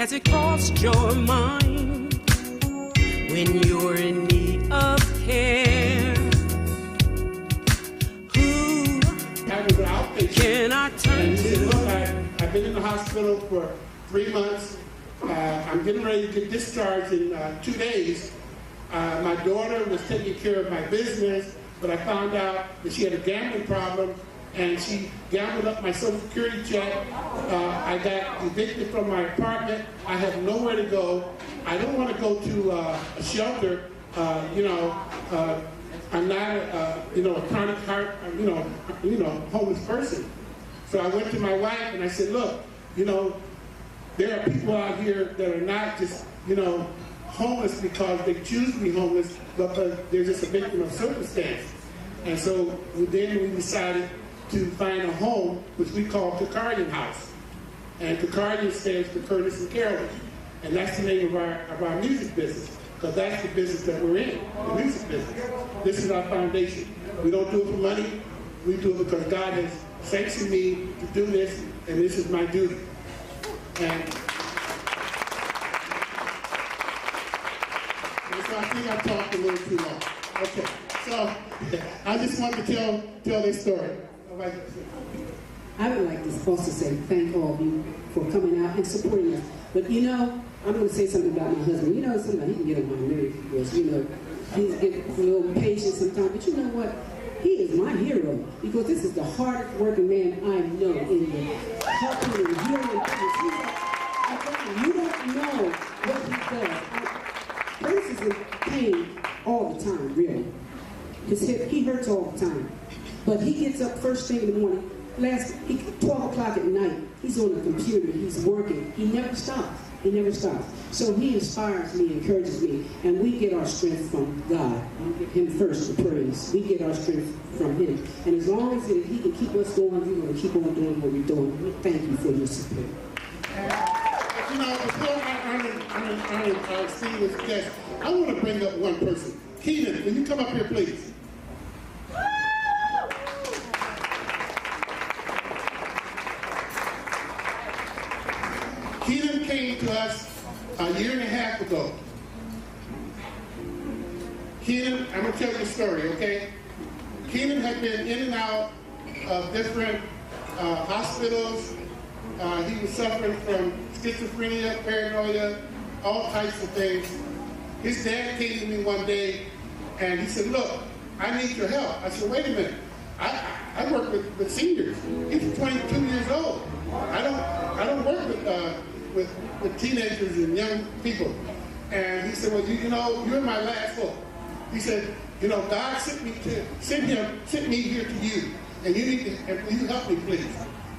Has it crossed your mind when you're in need of care? Who can I turn to? Look, I've been in the hospital for 3 months. I'm getting ready to get discharged in 2 days. My daughter was taking care of my business, but I found out that she had a gambling problem, and she gambled up my Social Security check. I got evicted from my apartment. I have nowhere to go. I don't want to go to a shelter. I'm not a chronic heart, homeless person. So I went to my wife and I said, look, there are people out here that are not just, homeless because they choose to be homeless, but they're just a victim of circumstance. And so then we decided to find a home, which we call Kakardian House. And Kakardian stands for Curtis and Carolyn. And that's the name of our music business, because that's the business that we're in, the music business. This is our foundation. We don't do it for money. We do it because God has sanctioned me to do this, and this is my duty. And so I think I talked a little too long. Okay, so I just wanted to tell this story. I would like to also say thank all of you for coming out and supporting us. But I'm going to say something about my husband. Somebody, he can get on my nerves because, he's getting a little patient sometimes. But you know what? He is my hero because this is the hardest working man I know in the helping and healing business. You don't know what he does. Curtis is in pain all the time, really. His hip, he hurts all the time. But he gets up first thing in the morning. 12 o'clock at night, he's on the computer, he's working. He never stops. He never stops. So he inspires me, encourages me, and we get our strength from God. We give him first the praise. We get our strength from him. And as long as he can keep us going, we're going to keep on doing what we're doing. We thank you for your support. Before I see this guest, I want to bring up one person. Keenan, will you come up here, please? Keenan came to us a year and a half ago. Keenan, I'm going to tell you a story, okay? Keenan had been in and out of different hospitals. He was suffering from schizophrenia, paranoia, all types of things. His dad came to me one day and he said, look, I need your help. I said, wait a minute. I work with seniors. He's 22 years old. I don't work with teenagers and young people. And he said, well, you're my last hope. He said, God sent me here to you, and will you help me, please?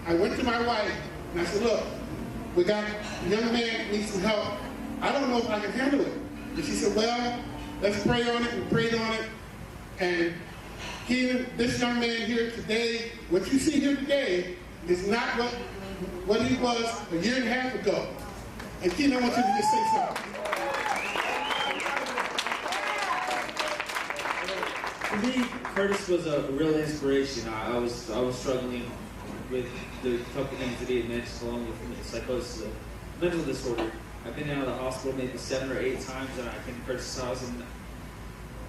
I went to my wife and I said, look, we got a young man who needs some help. I don't know if I can handle it. And she said, well, let's pray on it. We prayed on it. And this young man here today, what you see here today is not what he was a year and a half ago. And Keenan, I want you to just say something. For me, Curtis was a real inspiration. I was struggling with the couple things that he had mentioned, along with psychosis, mental disorder. I've been out of the hospital maybe 7 or 8 times, and I came to Curtis' house and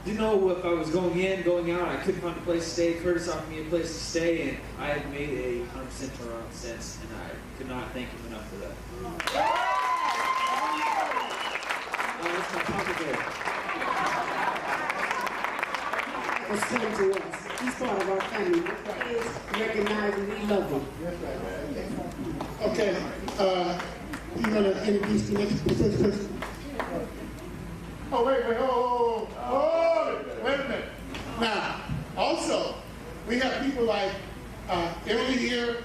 didn't know if I was going in, going out. I couldn't find a place to stay. Curtis offered me a place to stay, and I have made a 100% turnaround since, and I could not thank him enough for that. That's my papa bear. Listen to us. He's part of our family. He is recognized and we love him. Okay. You want to introduce the next person? Oh, wait, wait a minute. Now, also, we have people like Emily here,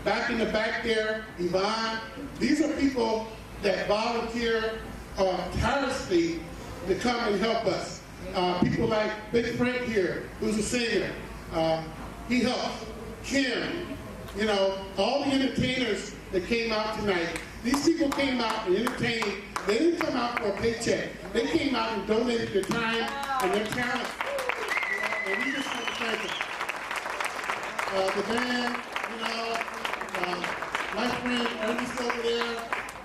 back in the back there, Yvonne. These are people that volunteer tirelessly to come and help us. People like Big Frank here, who's a singer. He helps. Kim, all the entertainers that came out tonight. These people came out and entertained. They didn't come out for a paycheck. They came out and donated their time and their talent. And we just want to thank them. The band, my friend Ernest over there,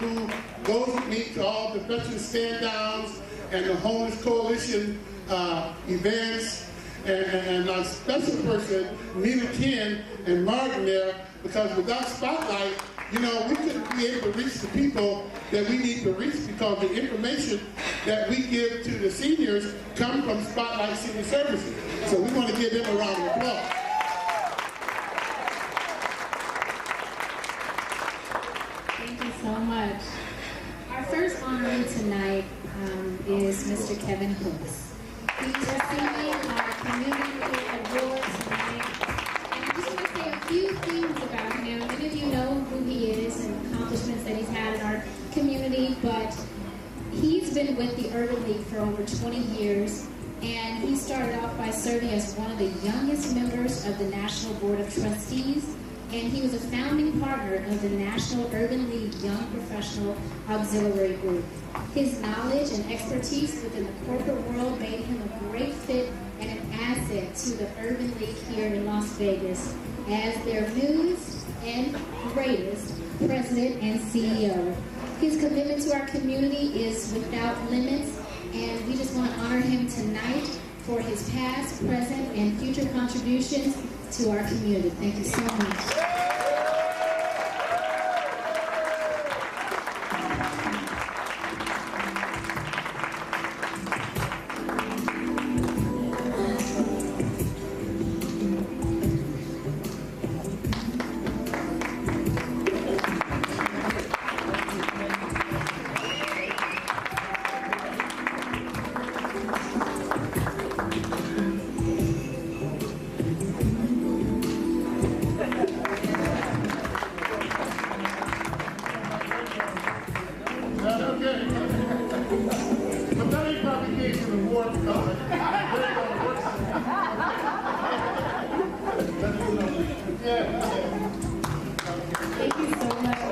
who goes with me to all the veteran stand-downs and the Homeless Coalition events, and my special person, Nina Ken and Martin there, because without Spotlight, you know, we couldn't be able to reach the people that we need to reach, because the information that we give to the seniors come from Spotlight Senior Services. So we want to give them a round of applause. Thank you so much. Our first honoree tonight is Mr. Kevin Hooks. He's receiving our community award tonight. And I just want to say a few things about him. Many of you know who he is and accomplishments that he's had in our community, but he's been with the Urban League for over 20 years, and he started off by serving as one of the youngest members of the National Board of Trustees, and he was a founding partner of the National Urban League Young Professional Auxiliary Group. His knowledge and expertise within the corporate world made him a great fit and an asset to the Urban League here in Las Vegas as their newest and greatest president and CEO. His commitment to our community is without limits, and we just want to honor him tonight for his past, present, and future contributions to our community. Thank you so much. Thank you so much.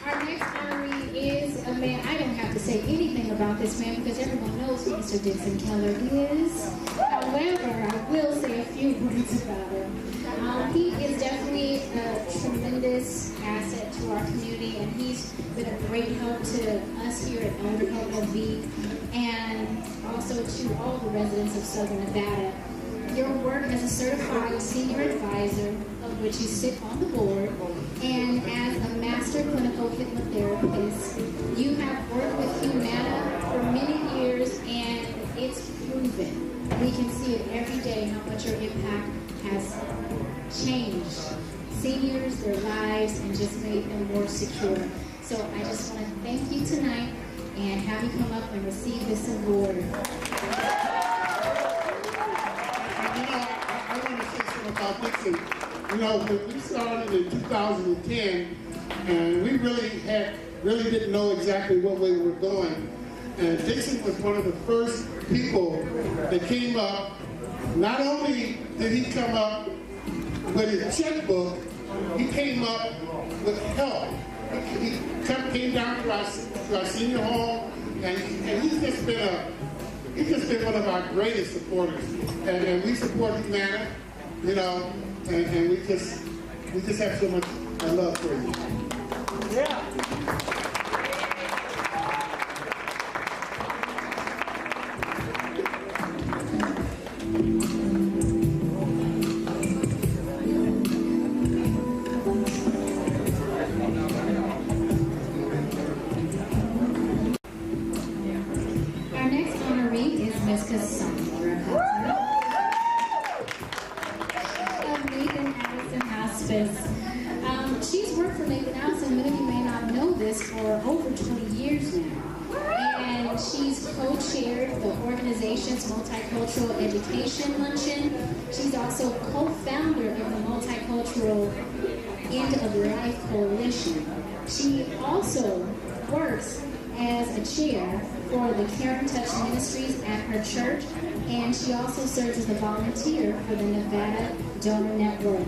Our next honoree is a man. I don't have to say anything about this man because everyone knows who Mr. Dixon Keller is. However, I will say a few words about him. He is definitely a tremendous asset to our community, and he's been a great help to us here at ElderhelpLv and also to all the residents of Southern Nevada. Your work as a certified senior advisor, of which you sit on the board, and as a master clinical hypnotherapist, you have worked with Humana for many years, and it's proven. We can see it every day how much your impact has changed seniors, their lives, and just made them more secure. So I just want to thank you tonight and have you come up and receive this award. I want to say something about Dixon. You know, when we started in 2010, and we really didn't know exactly what way we were going. And Dixon was one of the first people that came up. Not only did he come up with his checkbook, he came up with help. He came down to our senior home, and he's just been one of our greatest supporters. And we support Humana, you know, and we just have so much love for you. Yeah. She's worked for Nathan Allison, many of you may not know this, for over 20 years now. And she's co-chaired the organization's Multicultural Education Luncheon. She's also co-founder of the Multicultural End of Life Coalition. She also works as a chair for the Care and Touch Ministries at her church, and she also serves as a volunteer for the Nevada Donor Network.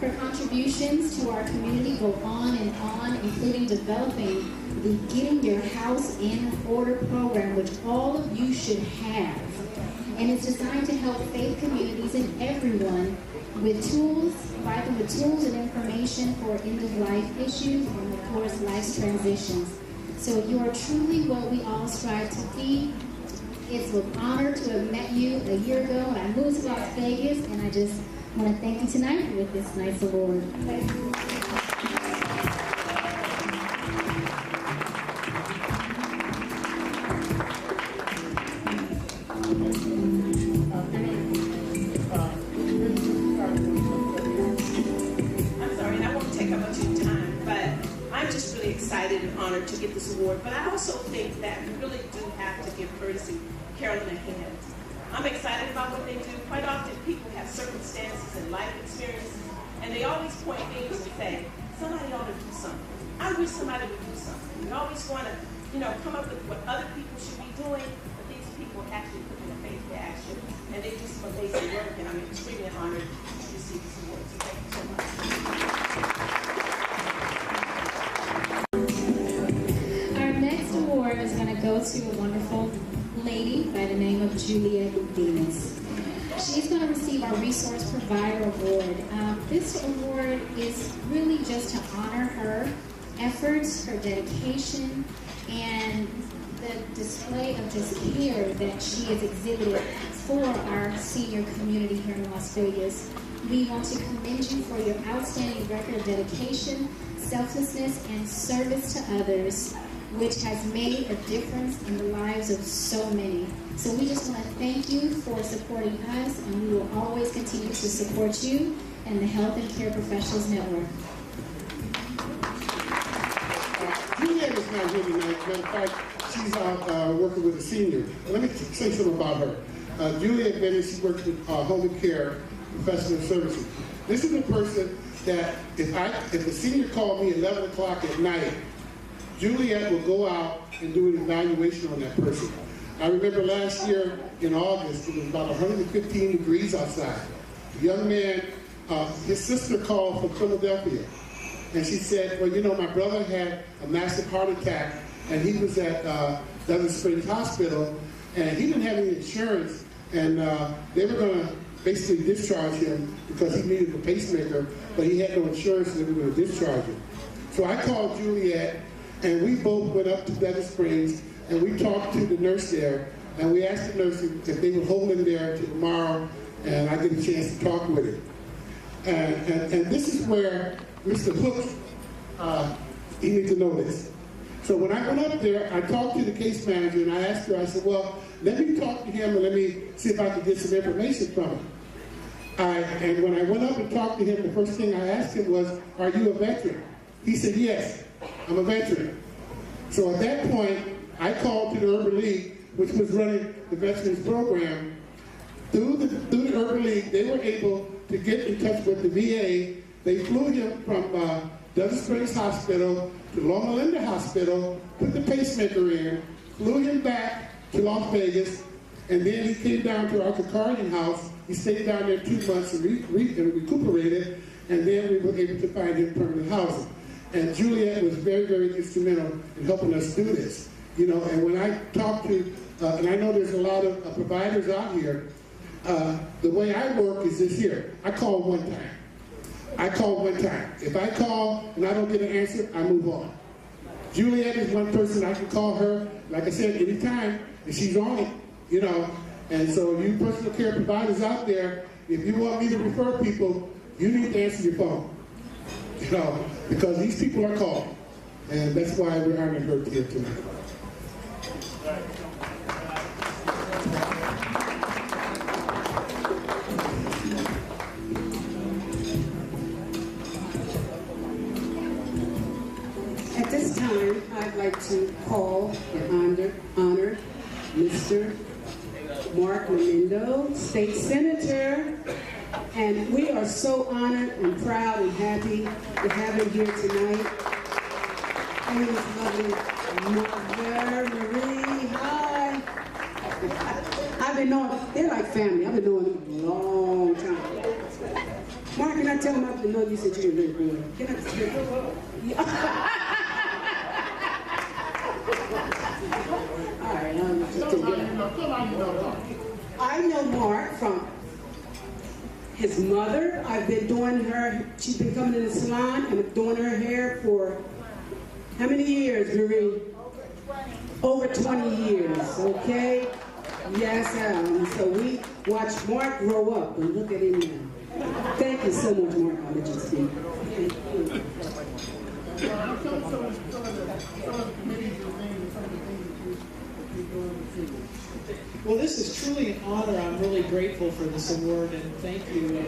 Her contributions to our community go on and on, including developing the Getting Your House in Order program, which all of you should have. And it's designed to help faith communities and everyone with tools, provide them with tools and information for end-of-life issues and, of course, life's transitions. So you are truly what we all strive to be. It's an honor to have met you a year ago when I moved to Las Vegas, and I just want to thank you tonight with this nice award. Excited and honored to get this award, but I also think that we really do have to give courtesy Carolyn a hand. I'm excited about what they do. Quite often people have circumstances and life experiences, and they always point fingers and say, somebody ought to do something. I wish somebody would do something. We always want to, come up with what other people should be doing, but these people actually put in a faith to action, and they do some amazing work, and I'm extremely honored to receive this award. So thank you so much. Is going to go to a wonderful lady by the name of Juliet Venus. She's going to receive our Resource Provider Award. This award is really just to honor her efforts, her dedication, and the display of just care that she has exhibited for our senior community here in Las Vegas. We want to commend you for your outstanding record of dedication, selflessness, and service to others, which has made a difference in the lives of so many. So we just want to thank you for supporting us, and we will always continue to support you and the Health and Care Professionals Network. Juliet is not really nice. Matter of fact, she's out working with a senior. Let me say something about her. Juliet Bennett, she works with Home Care Professional Services. This is a person that if a senior called me at 11 o'clock at night, Juliet will go out and do an evaluation on that person. I remember last year in August, it was about 115 degrees outside. A young man, his sister called from Philadelphia, and she said, well, my brother had a massive heart attack, and he was at Desert Springs Hospital, and he didn't have any insurance, and they were going to basically discharge him because he needed a pacemaker, but he had no insurance, and they were going to discharge him. So I called Juliet, and we both went up to Desert Springs, and we talked to the nurse there, and we asked the nurse if they would hold him there until tomorrow, and I get a chance to talk with him. And this is where Mr. Hook, he needs to know this. So when I went up there, I talked to the case manager, and I asked her, I said, well, let me talk to him, and let me see if I can get some information from him. And when I went up and talked to him, the first thing I asked him was, are you a veteran? He said, yes. I'm a veteran. So at that point, I called to the Urban League, which was running the Veterans Program. Through the Urban League, they were able to get in touch with the VA. They flew him from Desert Springs Hospital to Loma Linda Hospital, put the pacemaker in, flew him back to Las Vegas, and then he came down to our Kikarian house. He stayed down there 2 months and recuperated, and then we were able to find him permanent housing. And Juliet was very, very instrumental in helping us do this. And when I talk to, and I know there's a lot of providers out here, the way I work is this here. I call one time. If I call and I don't get an answer, I move on. Juliet is one person I can call her, like I said, anytime, and she's on it, And so you personal care providers out there, if you want me to refer people, you need to answer your phone. Because these people are called, and that's why we're honoring her here tonight. At this time, I'd like to call and honor Mr. Mark Menindo, State Senator. And we are so honored and proud and happy to have him here tonight. And his lovely mother, Marie, hi. I've been knowing, they're like family. I've been knowing them a long time. Mark, can I tell him I've been knowing you since you were very good? Can I tell I know Mark from his mother. I've been doing her, she's been coming in the salon and doing her hair for how many years, Marie? Over 20 years, okay? Yes, so we watched Mark grow up, and look at him now. Thank you so much, Mark. I'll let you speak. Well, this is truly an honor. I'm really grateful for this award, and thank you,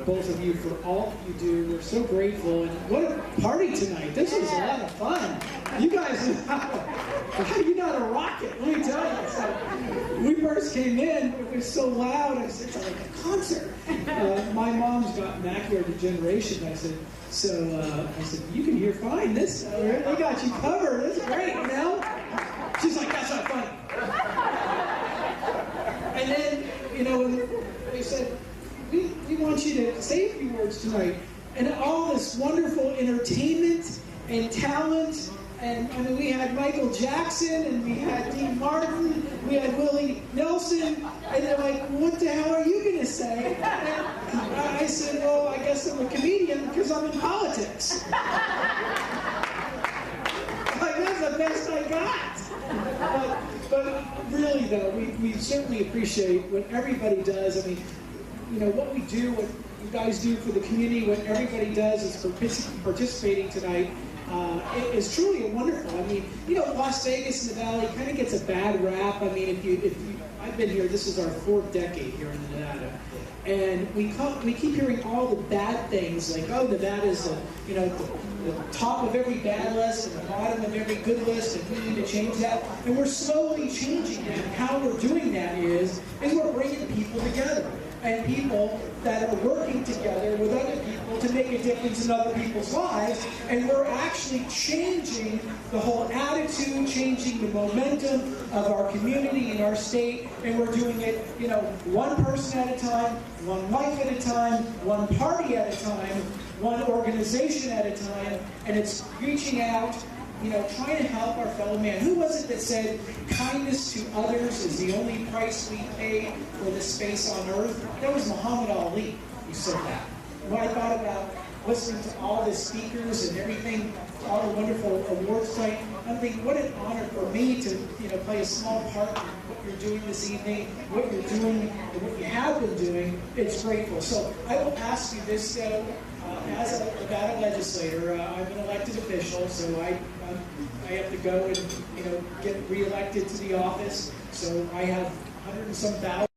both of you, for all that you do. We're so grateful, and what a party tonight. This was a lot of fun. You guys, you're not a rocket, let me tell you. So, when we first came in, it was so loud. I said, it's like a concert. My mom's got macular degeneration. I said, you can hear fine. They got you covered. That's great, you know? She's like, that's not funny. And then, they said, we want you to say a few words tonight. And all this wonderful entertainment and talent. And I mean, we had Michael Jackson, and we had Dean Martin, we had Willie Nelson, and they're like, what the hell are you going to say? And I said, well, I guess I'm a comedian because I'm in politics. Like, that's the best I got. But really, though, we certainly appreciate what everybody does. I mean, what we do, what you guys do for the community, what everybody does is participating tonight. It is truly wonderful. I mean, Las Vegas, Nevada kind of gets a bad rap. I mean, I've been here. This is our 4th decade here in Nevada, and we keep hearing all the bad things, like, oh, Nevada's the top of every bad list and the bottom of every good list, and we need to change that. And we're slowly changing that. And how we're doing that is we're bringing people together, and people that are working together with other people to make a difference in other people's lives. And we're actually changing the whole attitude, changing the momentum of our community and our state. And we're doing it, one person at a time, one life at a time, one party at a time, one organization at a time. And it's reaching out, trying to help our fellow man. Who was it that said, kindness to others is the only price we pay for this space on earth? That was Muhammad Ali who said that. When I thought about listening to all the speakers and everything, all the wonderful awards tonight, I'm thinking, what an honor for me to play a small part in what you're doing this evening, what you're doing, and what you have been doing. It's grateful. So I will ask you this, though. As a Nevada legislator, I'm an elected official, so I have to go and get reelected to the office. So I have 100 and some thousand.